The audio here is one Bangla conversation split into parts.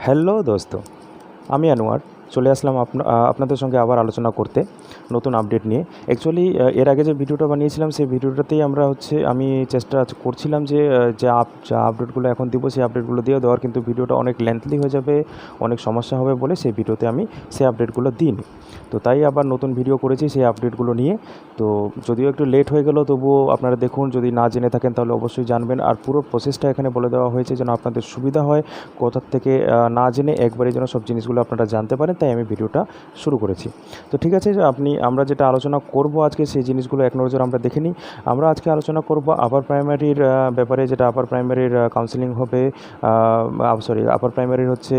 হ্যালো দোস্ত, আমি আনোয়ার চলে আসলাম আপনাদের সঙ্গে আবার আলোচনা করতে নতুন আপডেট নিয়ে। অ্যাকচুয়ালি এর আগে যে ভিডিওটা বানিয়েছিলাম সেই ভিডিওটাতেই আমি চেষ্টা করছিলাম যে যা আপডেটগুলো এখন দিব সেই আপডেটগুলো দেওয়ার, কিন্তু ভিডিওটা অনেক লেন্থলি হয়ে যাবে, অনেক সমস্যা হবে বলে সেই ভিডিওতে আমি সেই আপডেটগুলো দিইনি। তো তাই আবার নতুন ভিডিও করেছি সেই আপডেটগুলো নিয়ে। তো যদিও একটু লেট হয়ে গেল, তবুও আপনারা দেখুন, যদি না জেনে থাকেন তাহলে অবশ্যই জানবেন। আর পুরো প্রসেসটা এখানে বলে দেওয়া হয়েছে যেন আপনাদের সুবিধা হয়, কোথা থেকে না জেনে একবারে যেন সব জিনিসগুলো আপনারা জানতে পারেন, তাই আমি ভিডিওটা শুরু করেছি। তো ঠিক আছে, আমরা যেটা আলোচনা করব আজকে সেই জিনিসগুলো এক নজর আমরা দেখে নিই। আমরা আজকে আলোচনা করব আপার প্রাইমারির ব্যাপারে, যেটা আপার প্রাইমারির কাউন্সেলিং হবে, আপার প্রাইমারির হচ্ছে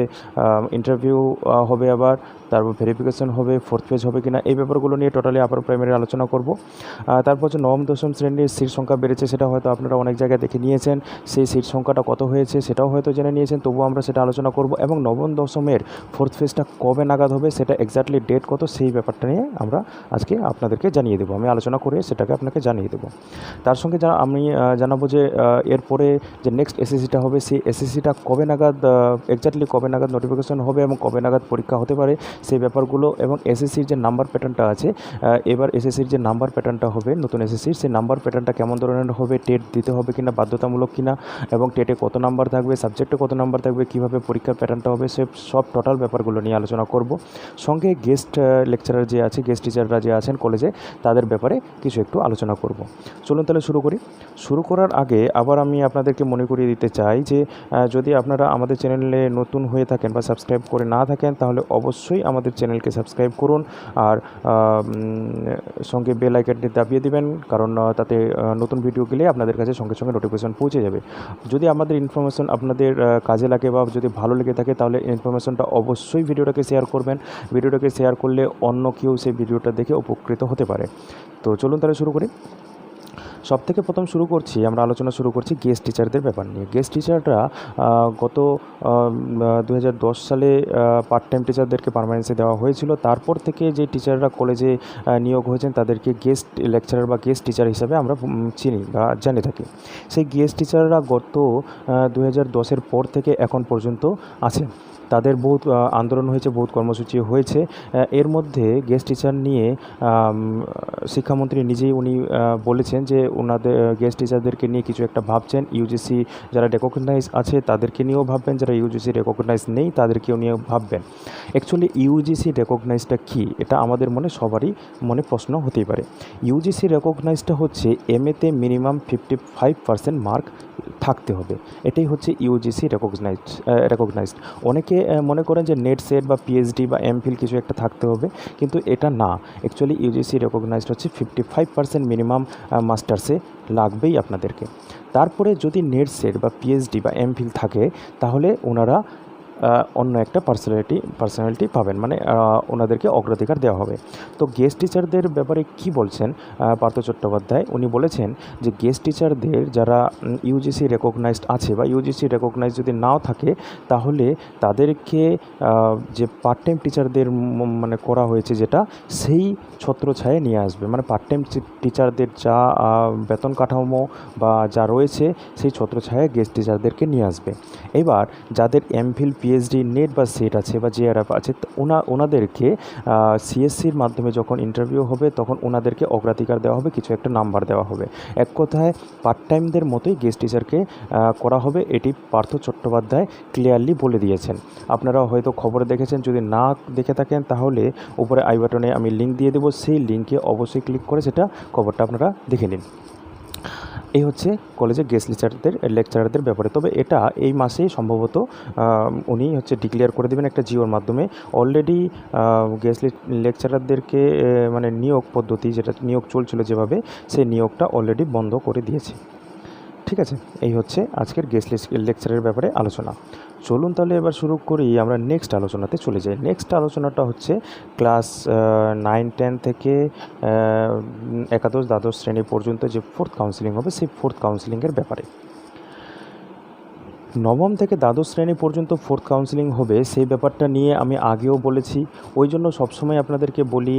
ইন্টারভিউ হবে, আবার তারপর ভেরিফিকেশন হবে, ফোর্থ পেজ হবে কিনা, এই ব্যাপারগুলো নিয়ে টোটালি আপার প্রাইমারি আলোচনা করব। তারপর হচ্ছে নবম দশম শ্রেণীর সিট সংখ্যা বেড়েছে, সেটা হয়তো আপনারা অনেক জায়গায় দেখে নিয়েছেন। সেই সিট সংখ্যাটা কত হয়েছে সেটাও হয়তো জেনে নিয়েছেন, তবুও আমরা সেটা আলোচনা করব। এবং নবম দশমের ফোর্থ ফেজটা কবে নাগাদ হবে, সেটা এক্স্যাক্টলি ডেট কত, সেই ব্যাপারটা নিয়ে আমরা আজকে আপনাদেরকে জানিয়ে দেবো। আমি আলোচনা করে সেটাকে আপনাকে জানিয়ে দেবো। তার সঙ্গে আমি জানাবো যে এরপরে যে নেক্সট এসএসসিটা হবে, সেই এসএসসিটা কবে নাগাদ, এক্স্যাক্টলি কবে নাগাদ নোটিফিকেশন হবে এবং কবে নাগাদ পরীক্ষা হতে পারে সেই ব্যাপারগুলো, এবং এসএসসির যে নাম্বার প্যাটার্নটা আছে, এবার এসএসসির যে নাম্বার প্যাটার্নটা হবে নতুন এসএসসির, সেই নাম্বার প্যাটার্নটা কেমন ধরনের হবে, টেট দিতে হবে কিনা, বাধ্যতামূলক কিনা, এবং টেটে কত নাম্বার থাকবে, সাবজেক্টে কত নাম্বার থাকবে, কীভাবে পরীক্ষার প্যাটার্নটা হবে, সব টোটাল ব্যাপারগুলো নিয়ে আলোচনা করব। সঙ্গে গেস্ট লেকচারার যে আছে, গেস্ট টিচাররা যে আছেন কলেজে, তাদের ব্যাপারে কিছু একটু আলোচনা করব। চলুন তাহলে শুরু করি। শুরু করার আগে আবার আমি আপনাদেরকে মনে করিয়ে দিতে চাই যে যদি আপনারা আমাদের চ্যানেলে নতুন হয়ে থাকেন বা সাবস্ক্রাইব করে না থাকেন, তাহলে অবশ্যই আমাদের চ্যানেলকে সাবস্ক্রাইব করুন, আর সঙ্গে বেল আইকনটি দাবিয়ে দিবেন, কারণ তাতে নতুন ভিডিও গেলে আপনাদের কাছে সঙ্গে সঙ্গে নোটিফিকেশন পৌঁছে যাবে। যদি আমাদের ইনফরমেশন আপনাদের কাজে লাগে বা যদি ভালো লেগে থাকে, তাহলে ইনফরমেশনটা অবশ্যই ভিডিওটাকে শেয়ার করবেন। ভিডিওটাকে শেয়ার করলে অন্য কেউ সেই ভিডিওটা দেখে উপকৃত হতে পারে। তো চলুন তাহলে শুরু করি। সবথেকে প্রথম আমরা আলোচনা শুরু করছি গেস্ট টিচারদের ব্যাপার নিয়ে। গেস্ট টিচাররা গত 2010 সালে পার্ট টাইম টিচারদেরকে পার্মানেন্সি দেওয়া হয়েছিল। তারপর থেকে যে টিচাররা কলেজে নিয়োগ হয়েছেন তাদেরকে গেস্ট লেকচারার বা গেস্ট টিচার হিসাবে আমরা চিনি বা জেনে থাকি। সেই গেস্ট টিচাররা গত 2010-এর পর থেকে এখন পর্যন্ত আছেন। তাদের বহুত আন্দোলন হয়েছে, বহুত কর্মসূচি হয়েছে। এর মধ্যে গেস্ট টিচার নিয়ে শিক্ষামন্ত্রী নিজেই উনি বলেছেন যে ওনাদের গেস্ট টিচারদেরকে নিয়ে কিছু একটা ভাবছেন। ইউজিসি যারা রেকগনাইজ আছে তাদেরকে নিয়েও ভাববেন, যারা ইউজিসি রেকগনাইজ নেই তাদেরকেও নিয়েও ভাববেন। অ্যাকচুয়ালি ইউজিসি রেকগনাইজটা কী, এটা আমাদের সবারই মনে প্রশ্ন হতেই পারে। ইউজিসি রেকগনাইজটা হচ্ছে এমএতে মিনিমাম 55% মার্ক থাকতে হবে, এটাই হচ্ছে ইউজিসি রেকগনাইজড। অনেকে মনে করেন যে নেট সেট বা পিএইচডি বা এমফিল কিছু একটা থাকতে হবে, কিন্তু এটা না। অ্যাকচুয়ালি ইউজিসি রেকগনাইজড হচ্ছে 55% মিনিমাম মাস্টার্সে লাগবেই আপনাদেরকে। তারপরে যদি নেট সেট বা পিএইচডি বা এমফিল থাকে, তাহলে ওনারা অন্য একটা পার্সোনালিটি পাবেন, ওনাদেরকে অগ্রাধিকার দেওয়া হবে। তো গেস্ট টিচারদের ব্যাপারে কি বলছেন পার্থ চট্টোপাধ্যায়? উনি বলেছেন যে গেস্ট টিচারদের যারা ইউজিসি রেকগনাইজড আছে বা ইউজিসি রেকগনাইজ যদি নাও থাকে, তাহলে তাদেরকে যে পার্ট টাইম টিচারদের করা হয়েছে যেটা, সেই ছত্রছায়ায় নিয়ে আসবে। পার্ট টাইম টিচারদের যা বেতন কাঠামো বা যা রয়েছে, সেই ছত্রছায়ায় গেস্ট টিচারদেরকে নিয়ে আসবে। এবার যাদের এমফিল, পিএইচডি, নেট বা সেট আছে বা জেআরএফ আছে, ওনাদেরকে সিএসসির মাধ্যমে যখন ইন্টারভিউ হবে তখন ওনাদেরকে অগ্রাধিকার দেওয়া হবে, কিছু একটা নাম্বার দেওয়া হবে। এক কথায় পার্ট টাইমদের মতোই গেস্ট টিচারকে করা হবে, এটি পার্থ চট্টোপাধ্যায় ক্লিয়ারলি বলে দিয়েছেন। আপনারা হয়তো খবরে দেখেছেন, যদি না দেখে থাকেন তাহলে উপরে আই বাটনে আমি লিঙ্ক দিয়ে দেবো, সেই লিঙ্কে অবশ্যই ক্লিক করে সেটা খবরটা আপনারা দেখে নিন। এই হচ্ছে কলেজে গেস্ট লেকচারারদের ব্যাপারে। তবে এটা এই মাসেই সম্ভবত উনি ডিক্লেয়ার করে দেবেন একটা জিওর মাধ্যমে। অলরেডি গেস্ট লেকচারারদেরকে নিয়োগ পদ্ধতি, যেটা নিয়োগ চলছিল যেভাবে, সেই নিয়োগটা অলরেডি বন্ধ করে দিয়েছে। ঠিক আছে, এই হচ্ছে আজকের গেস্ট লেকচারের ব্যাপারে আলোচনা। চলুন তাহলে এবার শুরু করি, আমরা নেক্সট আলোচনাতে চলে যাই। নেক্সট আলোচনাটা হচ্ছে ক্লাস 9-10 থেকে একাদশ দ্বাদশ শ্রেণী পর্যন্ত যে ফোর্থ কাউন্সিলিং হবে, সেই ফোর্থ কাউন্সিলিংয়ের ব্যাপারে। নবম থেকে দ্বাদশ শ্রেণী পর্যন্ত ফোর্থ কাউন্সেলিং হবে, সেই ব্যাপারটা নিয়ে আমি আগেও বলেছি। ওই জন্য সবসময় আপনাদেরকে বলি,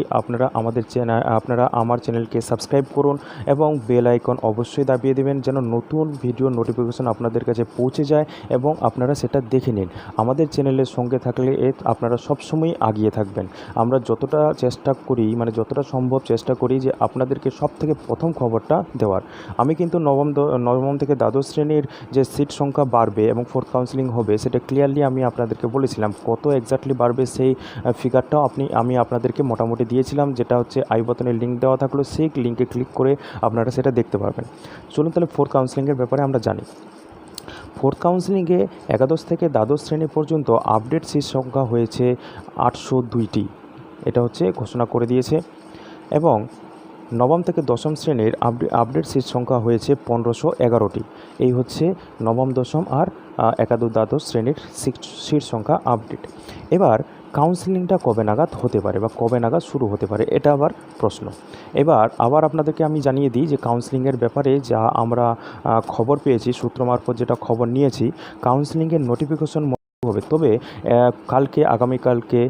আপনারা আমার চ্যানেলকে সাবস্ক্রাইব করুন এবং বেল আইকন অবশ্যই দাবিয়ে দেবেন, যেন নতুন ভিডিও নোটিফিকেশন আপনাদের কাছে পৌঁছে যায় এবং আপনারা সেটা দেখে নিন। আমাদের চ্যানেলের সঙ্গে থাকলে আপনারা সবসময় আগিয়ে থাকবেন। আমরা যতটা চেষ্টা করি, যতটা সম্ভব চেষ্টা করি যে আপনাদেরকে সবথেকে প্রথম খবরটা দেওয়ার। আমি কিন্তু নবম থেকে দ্বাদশ শ্রেণীর যে সিট সংখ্যা বাড়বে এবং ফোর্থ কাউন্সেলিং হবে, সেটা ক্লিয়ারলি আমি আপনাদেরকে বলেছিলাম। কত এক্স্যাক্টলি বাড়বে সেই ফিগারটাও আমি আপনাদেরকে মোটামুটি দিয়েছিলাম, যেটা হচ্ছে আই বাটনে লিঙ্ক দেওয়া থাকলো, সেই লিঙ্কে ক্লিক করে আপনারা সেটা দেখতে পারবেন। চলুন তাহলে ফোর্থ কাউন্সেলিংয়ের ব্যাপারে আমরা জানি। ফোর্থ কাউন্সেলিংয়ে একাদশ থেকে দ্বাদশ শ্রেণী পর্যন্ত আপডেট সিট সংখ্যা হয়েছে 802টি, এটা হচ্ছে ঘোষণা করে দিয়েছে। এবং নবম থেকে দশম শ্রেণীর আপডেট সিট সংখ্যা হয়েছে 1511টি। এই হচ্ছে নবম, দশম আর একাদশ দ্বাদশ শ্রেণীর সিট সংখ্যা আপডেট। এবার কাউন্সেলিংটা কবে নাগাদ হতে পারে বা কবে নাগাদ শুরু হতে পারে, এটা আবার প্রশ্ন। আবার আপনাদেরকে আমি জানিয়ে দিই যে কাউন্সেলিংয়ের ব্যাপারে যা আমরা খবর পেয়েছি, সূত্র মারফত যেটা খবর নিয়েছি, কাউন্সেলিংয়ের নোটিফিকেশন হবে। তবে আগামীকালকে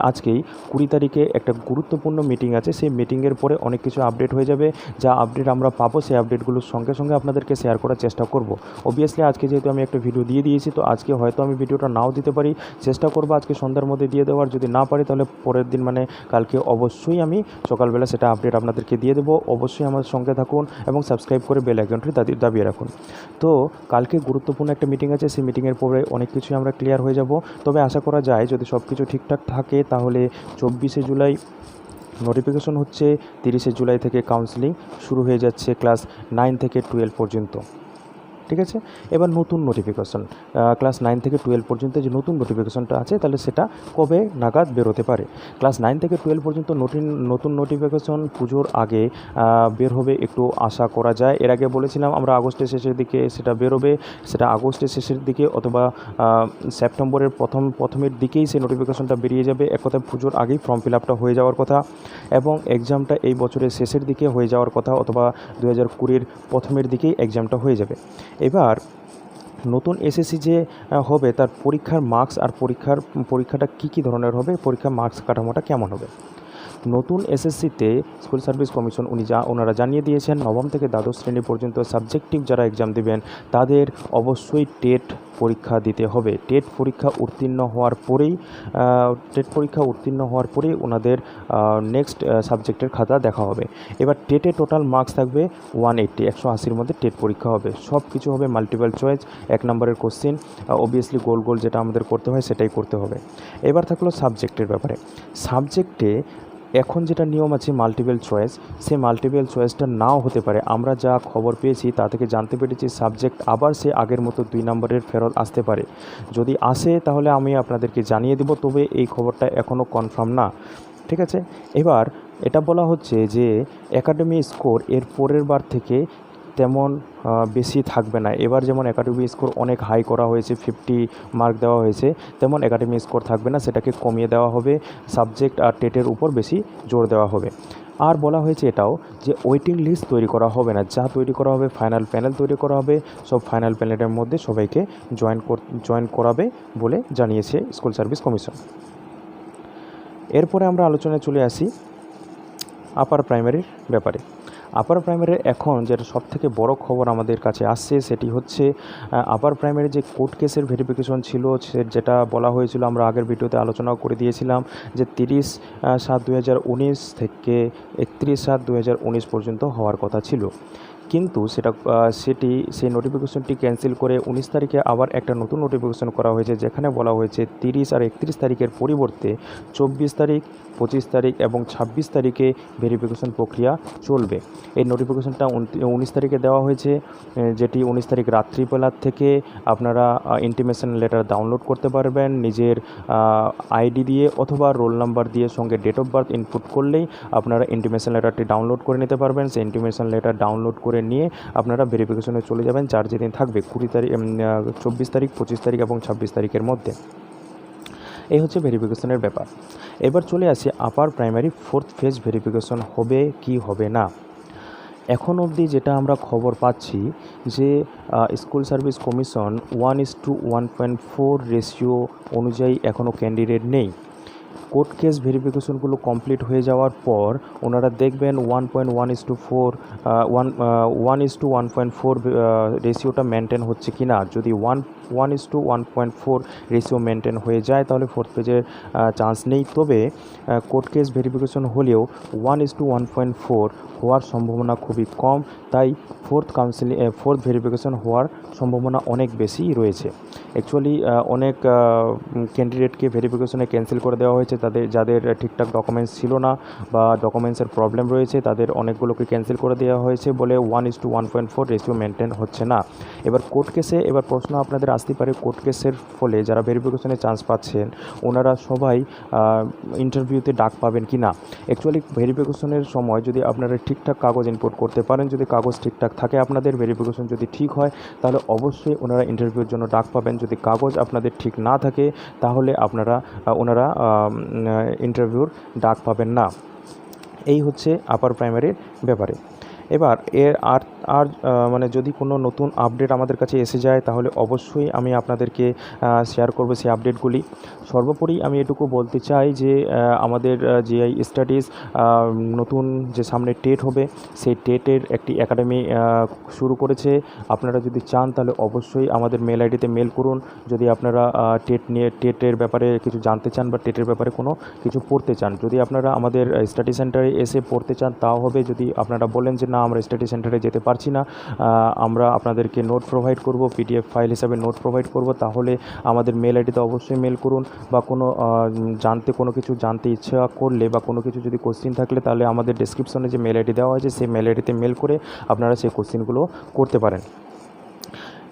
আজকেই 20 তারিখে একটা গুরুত্বপূর্ণ মিটিং আছে। সেই মিটিংয়ের পরে অনেক কিছু আপডেট হয়ে যাবে। যা আপডেট আমরা পাবো, সেই আপডেটগুলোর সঙ্গে সঙ্গে আপনাদেরকে শেয়ার করার চেষ্টা করব। অবভিয়াসলি আজকে যেহেতু আমি একটা ভিডিও দিয়ে দিয়েছি, তো আজকে হয়তো আমি ভিডিওটা নাও দিতে পারি, চেষ্টা করবো আজকে সন্ধ্যার মধ্যে দিয়ে দেওয়ার। যদি না পারি তাহলে পরের দিন কালকে অবশ্যই আমি সকালবেলা সেটা আপডেট আপনাদেরকে দিয়ে দেবো। অবশ্যই আমার সঙ্গে থাকুন এবং সাবস্ক্রাইব করে বেল আইকনটি দাবিয়ে রাখুন। তো কালকে গুরুত্বপূর্ণ একটা মিটিং আছে, সেই মিটিংয়ের পরে অনেক কিছুই আমরা ক্লিয়ার হয়ে যাব। তবে আশা করা যায় যদি সব কিছু ঠিকঠাক থাকে তাহলে 24শে জুলাই নোটিফিকেশন হচ্ছে, 30শে জুলাই থেকে কাউন্সেলিং শুরু হয়ে যাচ্ছে ক্লাস 9 থেকে 12 পর্যন্ত। ঠিক আছে, এবার নতুন নোটিফিকেশন ক্লাস 9 থেকে 12 পর্যন্ত যে নতুন নোটিফিকেশনটা আছে, তাহলে সেটা কবে নাগাদ বেরোতে পারে। ক্লাস 9 থেকে 12 পর্যন্ত নতুন নোটিফিকেশন পুজোর আগে বের হবে একটু আশা করা যায়। এর আগে বলেছিলাম আমরা আগস্টের শেষের দিকে সেটা বেরোবে, সেটা আগস্টের শেষের দিকে অথবা সেপ্টেম্বরের প্রথমের দিকেই সেই নোটিফিকেশনটা বেরিয়ে যাবে। এক কথায় পুজোর আগেই ফর্ম ফিল আপটা হয়ে যাওয়ার কথা এবং এক্সামটা এই বছরের শেষের দিকে হয়ে যাওয়ার কথা, অথবা 2020-র প্রথমের দিকেই এক্সামটা হয়ে যাবে। এবার নতুন এসএসসি যে হবে, তার পরীক্ষার মার্কস আর পরীক্ষাটা কী ধরনের হবে, পরীক্ষার মার্কস কাঠামোটা কেমন হবে। নতুন এসএসসিতে স্কুল সার্ভিস কমিশন ওনারা জানিয়ে দিয়েছেন, নবম থেকে দ্বাদশ শ্রেণী পর্যন্ত সাবজেক্টিভ যারা এক্সাম দেবেন তাদের অবশ্যই টেট পরীক্ষা দিতে হবে। টেট পরীক্ষা উত্তীর্ণ হওয়ার পরেই ওনাদের নেক্সট সাবজেক্টের খাতা দেখা হবে। এবার টেটে টোটাল মার্কস থাকবে 180, 180-র মধ্যে টেট পরীক্ষা হবে। সব কিছু হবে মাল্টিপল চয়েস, 1 নম্বরের কোশ্চেন। অবভিয়াসলি গোল যেটা আমাদের করতে হয় সেটাই করতে হবে। এবার থাকলো সাবজেক্টের ব্যাপারে। সাবজেক্টে এখন যেটা নিয়ম আছে মাল্টিপল চয়েস, সেই মাল্টিপল চয়েসটা নাও হতে পারে। আমরা যা খবর পেয়েছি তা থেকে জানতে পেরেছি সাবজেক্ট আবার সে আগের মতো 2 নম্বরের ফেরত আসতে পারে। যদি আসে তাহলে আমি আপনাদেরকে জানিয়ে দেব, তবে এই খবরটা এখনও কনফার্ম না। ঠিক আছে, এবার এটা বলা হচ্ছে যে একাডেমি স্কোর এর পরের বার থেকে তেমন বেশি থাকবে না। এবার যেমন একাডেমি স্কোর অনেক হাই করা হয়েছে, 50 মার্ক দেওয়া হয়েছে, তেমন একাডেমি স্কোর থাকবে না, সেটাকে কমিয়ে দেওয়া হবে। সাবজেক্ট আর টেটের উপর বেশি জোর দেওয়া হবে। আর বলা হয়েছে এটাও যে ওয়েটিং লিস্ট তৈরি করা হবে না, যা তৈরি করা হবে ফাইনাল প্যানেল তৈরি করা হবে। সব ফাইনাল প্যানেলের মধ্যে সবাইকে জয়েন করাবে বলে জানিয়েছে স্কুল সার্ভিস কমিশন। এরপরে আমরা আলোচনায় চলে আসি আপার প্রাইমারির ব্যাপারে। আপার প্রাইমারির এখন যেটা সবথেকে বড় খবর আমাদের কাছে আসছে, সেটি হচ্ছে আপার প্রাইমারি যে কোর্ট কেসের ভেরিফিকেশন ছিল, যেটা বলা হয়েছিল, আমরা আগের ভিডিওতে আলোচনা করে দিয়েছিলাম যে 30/7/2019 থেকে 31/7/2019 পর্যন্ত হওয়ার কথা ছিল। কিন্তু সেই নোটিফিকেশনটি ক্যান্সেল করে 19 তারিখে আবার একটা নতুন নোটিফিকেশন করা হয়েছে, যেখানে বলা হয়েছে 30 আর 31 তারিখের পরিবর্তে 24 তারিখ, 25 তারিখ এবং 26 তারিখে ভেরিফিকেশন প্রক্রিয়া চলবে। এই নোটিফিকেশনটা 19 তারিখে দেওয়া হয়েছে, যেটি 19 তারিখ রাত্রিবেলার থেকে আপনারা ইন্টিমেশন লেটার ডাউনলোড করতে পারবেন নিজের আইডি দিয়ে অথবা রোল নাম্বার দিয়ে, সঙ্গে ডেট অফ বার্থ ইনপুট করলেই আপনারা ইন্টিমেশন লেটারটি ডাউনলোড করে নিতে পারবেন। সেই ইন্টিমেশন লেটার ডাউনলোড করে নিয়ে আপনারা ভেরিফিকেশনে চলে যাবেন, যার যেদিন থাকবে 20 তারিখ, 24 তারিখ, 25 তারিখ এবং 26 তারিখের মধ্যে। এই হচ্ছে ভেরিফিকেশনের ব্যাপার। এবার চলে আসি upper primary 4th phase verification হবে কি হবে না। এখন অবধি যেটা আমরা খবর পাচ্ছি যে স্কুল সার্ভিস কমিশন 1:1.4 রেশিও অনুযায়ী এখনও ক্যান্ডিডেট নেই। কোর্ট কেস ভেরিফিকেশনগুলো কমপ্লিট হয়ে যাওয়ার পর ওনারা দেখবেন 1.1:4 1:1.4 রেশিওটা মেনটেন হচ্ছে কি না। যদি 1:1.4 রেশিও মেনটেন হয়ে যায় তাহলে ফোর্থ পেজের চান্স নেই। তবে কোর্ট কেস ভেরিফিকেশন হলেও 1:1.4 হওয়ার সম্ভাবনা খুবই কম, তাই ফোর্থ ভেরিফিকেশন হওয়ার সম্ভাবনা অনেক বেশি রয়েছে। অ্যাকচুয়ালি অনেক ক্যান্ডিডেটকে ভেরিফিকেশনে ক্যান্সেল করে দেওয়া হয়েছে, যাদের ঠিকঠাক ডকুমেন্টস ছিল না বা ডকুমেন্টসের প্রবলেম রয়েছে তাদের অনেকগুলোকে ক্যান্সেল করে দেওয়া হয়েছে বলে 1:1.4 রেশিও মেনটেন হচ্ছে না। এবার কোর্ট কেসে প্রশ্ন আপনাদের আসতে পারে, কোর্ট কেসের ফলে যারা ভেরিফিকেশনে চান্স পাচ্ছেন ওনারা সবাই ইন্টারভিউতে ডাক পাবেন কি না। অ্যাকচুয়ালি ভেরিফিকেশনের সময় যদি আপনারা ঠিকঠাক কাগজ ইনপুট করতে পারেন, যদি কাগজ ঠিকঠাক থাকে আপনাদের ভেরিফিকেশন যদি ঠিক হয় তাহলে অবশ্যই ওনারা ইন্টারভিউর জন্য ডাক পাবেন। যদি কাগজ আপনাদের ঠিক না থাকে তাহলে ওনারা ইন্টারভিউর ডাক পাবেন না। এই হচ্ছে আপার প্রাইমারির ব্যাপারে। এবার মানে যদি কোনো নতুন আপডেট আমাদের কাছে এসে যায় তাহলে অবশ্যই আমি আপনাদেরকে শেয়ার করব সেই আপডেটগুলি। সর্বোপরি আমি এটুকু বলতে চাই যে আমাদের জিআই স্টাডিজ নতুন যে সামনে টেট হবে সেই টেটের একটি একাডেমি শুরু করেছে। আপনারা যদি চান তাহলে অবশ্যই আমাদের মেল আইডিতে মেল করুন। যদি আপনারা টেটের ব্যাপারে কিছু জানতে চান বা টেটের ব্যাপারে কোনো কিছু পড়তে চান, যদি আপনারা আমাদের স্টাডি সেন্টারে এসে পড়তে চান তাও হবে। যদি আপনারা বলেন যে না আমরা স্টাডি সেন্টারে যেতে পারছি না, আমরা আপনাদেরকে নোট প্রোভাইড করব, পিডিএফ ফাইল হিসাবে নোট প্রোভাইড করব, তাহলে আমাদের মেল আইডিতে অবশ্যই মেল করুন। বা কোনো কিছু জানতে ইচ্ছা করলে বা কোনো কিছু যদি কোশ্চিন থাকলে তাহলে আমাদের ডেসক্রিপশনে যে মেল আইডি দেওয়া হয়েছে সেই মেল আইডিতে মেল করে আপনারা সেই কোশ্চিনগুলো করতে পারেন।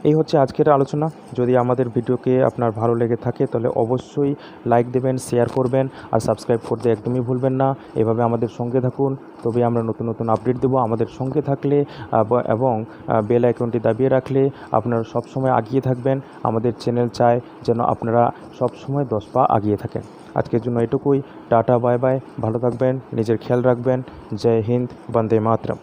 এই হচ্ছে আজকের আলোচনা। যদি আমাদের ভিডিওকে আপনার ভালো লেগে থাকে তাহলে অবশ্যই লাইক দেবেন, শেয়ার করবেন আর সাবস্ক্রাইব করতে একদমই ভুলবেন না। এভাবে আমাদের সঙ্গে থাকুন, তবে আমরা নতুন নতুন আপডেট দেবো। আমাদের সঙ্গে থাকলে এবং বেল আইকনটি দাবিয়ে রাখলে আপনারা সবসময় এগিয়ে থাকবেন। আমাদের চ্যানেল চায় যেন আপনারা সবসময় 10 পা এগিয়ে থাকেন। আজকের জন্য এটুকুই। টাটা, বাই বাই, ভালো থাকবেন, নিজের খেয়াল রাখবেন। জয় হিন্দ, বন্দে মাতরম।